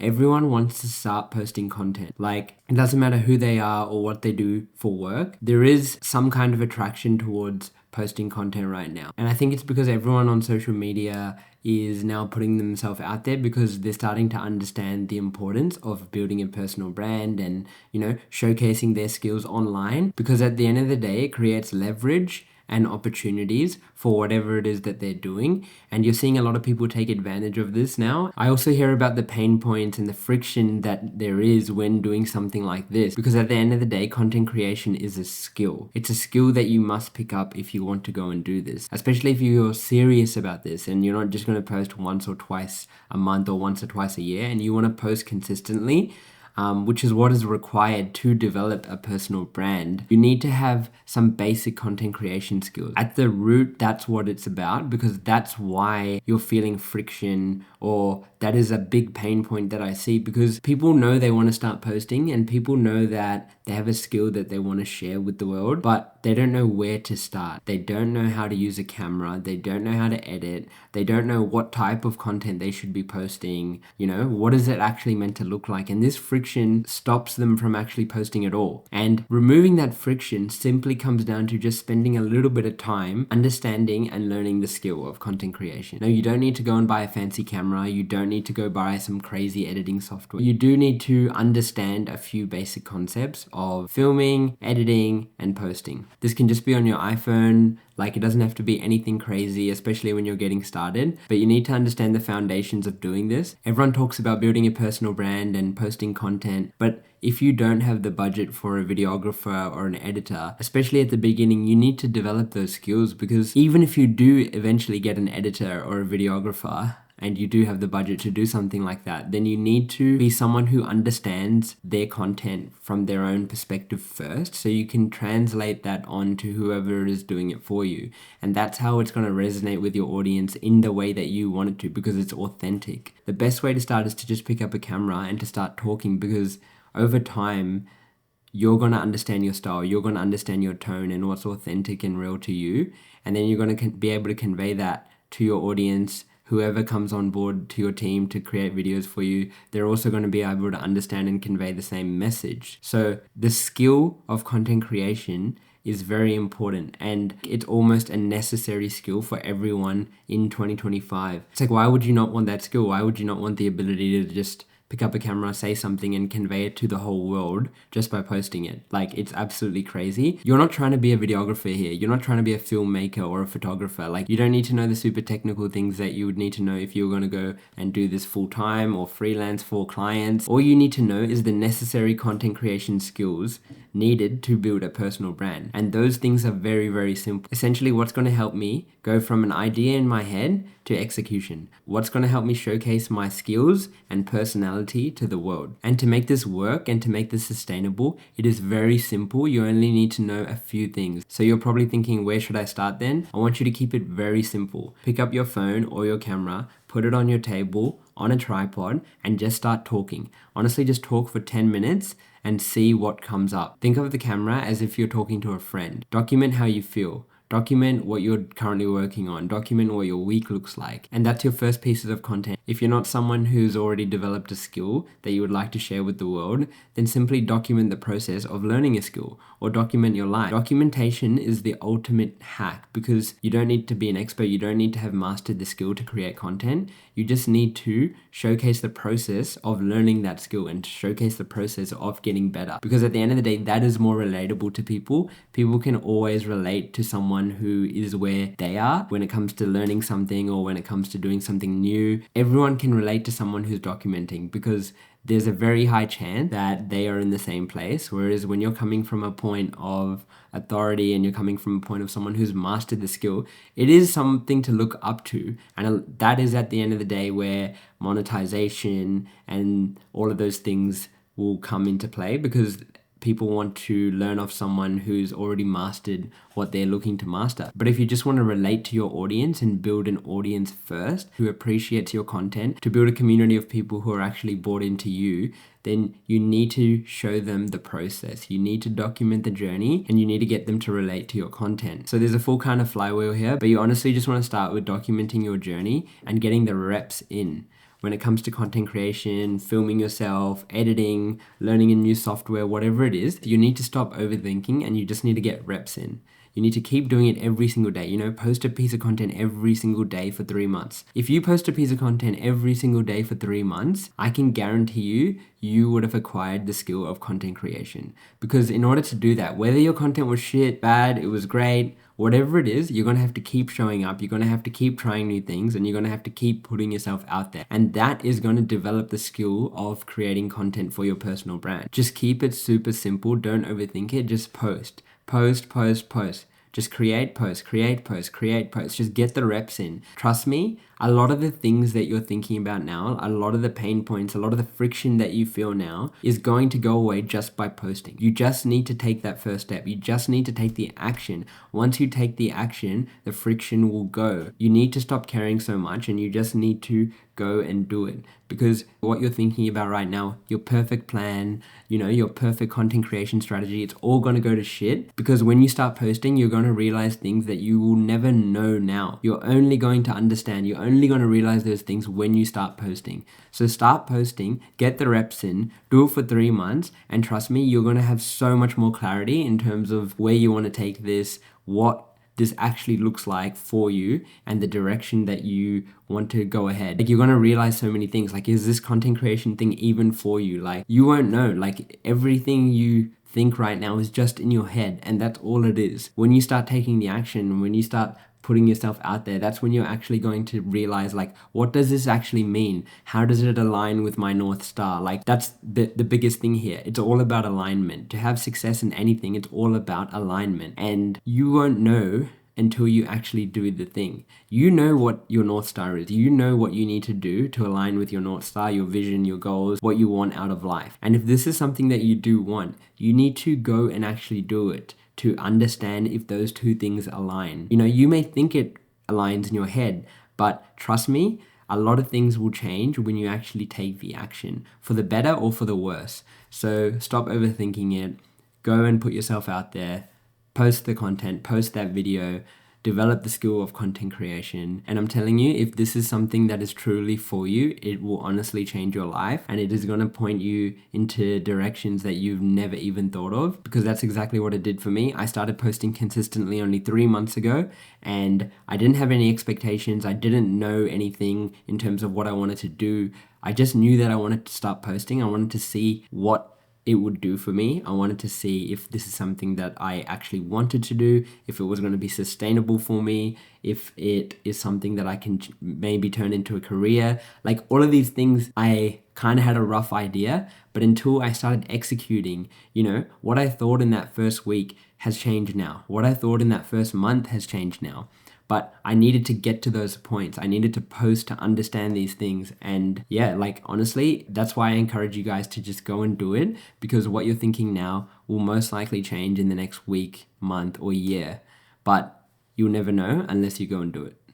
Everyone wants to start posting content. Like, it doesn't matter who they are or what they do for work. There is some kind of attraction towards posting content right now. And I think it's because everyone on social media is now putting themselves out there because they're starting to understand the importance of building a personal brand and, showcasing their skills online, because at the end of the day, it creates leverage and opportunities for whatever it is that they're doing. And you're seeing a lot of people take advantage of this now. I also hear about the pain points and the friction that there is when doing something like this, because at the end of the day, content creation is a skill. It's a skill that you must pick up if you want to go and do this, especially if you're serious about this and you're not just going to post once or twice a month or once or twice a year, and you want to post consistently. Which is what is required to develop a personal brand. You need to have some basic content creation skills. At the root, that's what it's about, because that's why you're feeling friction, or that is a big pain point that I see, because people know they want to start posting and people know that they have a skill that they want to share with the world, but they don't know where to start. They don't know how to use a camera. They don't know how to edit. They don't know what type of content they should be posting. What is it actually meant to look like? And this friction stops them from actually posting at all. And removing that friction simply comes down to just spending a little bit of time understanding and learning the skill of content creation. Now, you don't need to go and buy a fancy camera. You don't need to go buy some crazy editing software. You do need to understand a few basic concepts of filming, editing, and posting. This can just be on your iPhone. Like, it doesn't have to be anything crazy, especially when you're getting started, but you need to understand the foundations of doing this. Everyone talks about building a personal brand and posting content, but if you don't have the budget for a videographer or an editor, especially at the beginning, you need to develop those skills, because even if you do eventually get an editor or a videographer, and you do have the budget to do something like that, then you need to be someone who understands their content from their own perspective first, so you can translate that on to whoever is doing it for you. And that's how it's going to resonate with your audience in the way that you want it to, because it's authentic. The best way to start is to just pick up a camera and to start talking, because over time, you're going to understand your style, you're going to understand your tone and what's authentic and real to you. And then you're going to be able to convey that to your audience. Whoever comes on board to your team to create videos for you, they're also going to be able to understand and convey the same message. So the skill of content creation is very important, and it's almost a necessary skill for everyone in 2025. It's like, why would you not want that skill? Why would you not want the ability to just pick up a camera, say something, and convey it to the whole world just by posting it? Like, it's absolutely crazy. You're not trying to be a videographer here. You're not trying to be a filmmaker or a photographer. Like, you don't need to know the super technical things that you would need to know if you were going to go and do this full time or freelance for clients. All you need to know is the necessary content creation skills needed to build a personal brand. And those things are very, very simple. Essentially, what's going to help me go from an idea in my head to execution? What's going to help me showcase my skills and personality to the world? And to make this work and to make this sustainable, it is very simple. You only need to know a few things. So you're probably thinking, where should I start then? I want you to keep it very simple. Pick up your phone or your camera, put it on your table, on a tripod, and just start talking. Honestly, just talk for 10 minutes and see what comes up. Think of the camera as if you're talking to a friend. Document how you feel. Document what you're currently working on. Document what your week looks like. And that's your first pieces of content. If you're not someone who's already developed a skill that you would like to share with the world, then simply document the process of learning a skill, or document your life. Documentation is the ultimate hack, because you don't need to be an expert. You don't need to have mastered the skill to create content. You just need to showcase the process of learning that skill and showcase the process of getting better. Because at the end of the day, that is more relatable to people. People can always relate to someone who is where they are when it comes to learning something or when it comes to doing something new. Everyone can relate to someone who's documenting, because there's a very high chance that they are in the same place. Whereas when you're coming from a point of authority and you're coming from a point of someone who's mastered the skill, it is something to look up to. And that is at the end of the day where monetization and all of those things will come into play, because people want to learn off someone who's already mastered what they're looking to master. But if you just want to relate to your audience and build an audience first who appreciates your content, to build a community of people who are actually bought into you, then you need to show them the process. You need to document the journey, and you need to get them to relate to your content. So there's a full kind of flywheel here, but you honestly just want to start with documenting your journey and getting the reps in. when it comes to content creation, filming yourself, editing, learning a new software, whatever it is, you need to stop overthinking and you just need to get reps in. You need to keep doing it every single day. Post a piece of content every single day for 3 months. If you post a piece of content every single day for 3 months, I can guarantee you would have acquired the skill of content creation. Because in order to do that, whether your content was shit, bad, it was great, whatever it is, you're going to have to keep showing up. You're going to have to keep trying new things and you're going to have to keep putting yourself out there. And that is going to develop the skill of creating content for your personal brand. Just keep it super simple. Don't overthink it. Just post. Post, post, post. Just create posts, create posts, create posts. Just get the reps in. Trust me, a lot of the things that you're thinking about now, a lot of the pain points, a lot of the friction that you feel now is going to go away just by posting. You just need to take that first step. You just need to take the action. Once you take the action, the friction will go. You need to stop caring so much and you just need to go and do it. Because what you're thinking about right now, your perfect plan, your perfect content creation strategy, it's all going to go to shit. Because when you start posting, you're going to realize things that you will never know now. You're only going to understand, you're only going to realize those things when you start posting. So start posting, get the reps in, do it for 3 months, and trust me, you're going to have so much more clarity in terms of where you want to take this, what this actually looks like for you, and the direction that you want to go ahead. Like, you're going to realize so many things. Like, is this content creation thing even for you? Like, you won't know. Like, everything you think right now is just in your head, and that's all it is. When you start taking the action, when you start putting yourself out there, that's when you're actually going to realize, like, what does this actually mean? How does it align with my North Star? Like, that's the biggest thing here. It's all about alignment. To have success in anything, it's all about alignment. And you won't know until you actually do the thing. You know what your North Star is. You know what you need to do to align with your North Star, your vision, your goals, what you want out of life. And if this is something that you do want, you need to go and actually do it to understand if those two things align. You may think it aligns in your head, but trust me, a lot of things will change when you actually take the action, for the better or for the worse. So stop overthinking it. Go and put yourself out there. Post the content, post that video, develop the skill of content creation. And I'm telling you, if this is something that is truly for you, it will honestly change your life, and it is going to point you into directions that you've never even thought of, because that's exactly what it did for me. I started posting consistently only 3 months ago, and I didn't have any expectations. I didn't know anything in terms of what I wanted to do. I just knew that I wanted to start posting. I wanted to see what it would do for me. I wanted to see if this is something that I actually wanted to do, if it was going to be sustainable for me, if it is something that I can maybe turn into a career. Like, all of these things, I kind of had a rough idea, but until I started executing, what I thought in that first week has changed now. What I thought in that first month has changed now. But I needed to get to those points. I needed to post to understand these things. And yeah, like, honestly, that's why I encourage you guys to just go and do it, because what you're thinking now will most likely change in the next week, month, or year. But you'll never know unless you go and do it.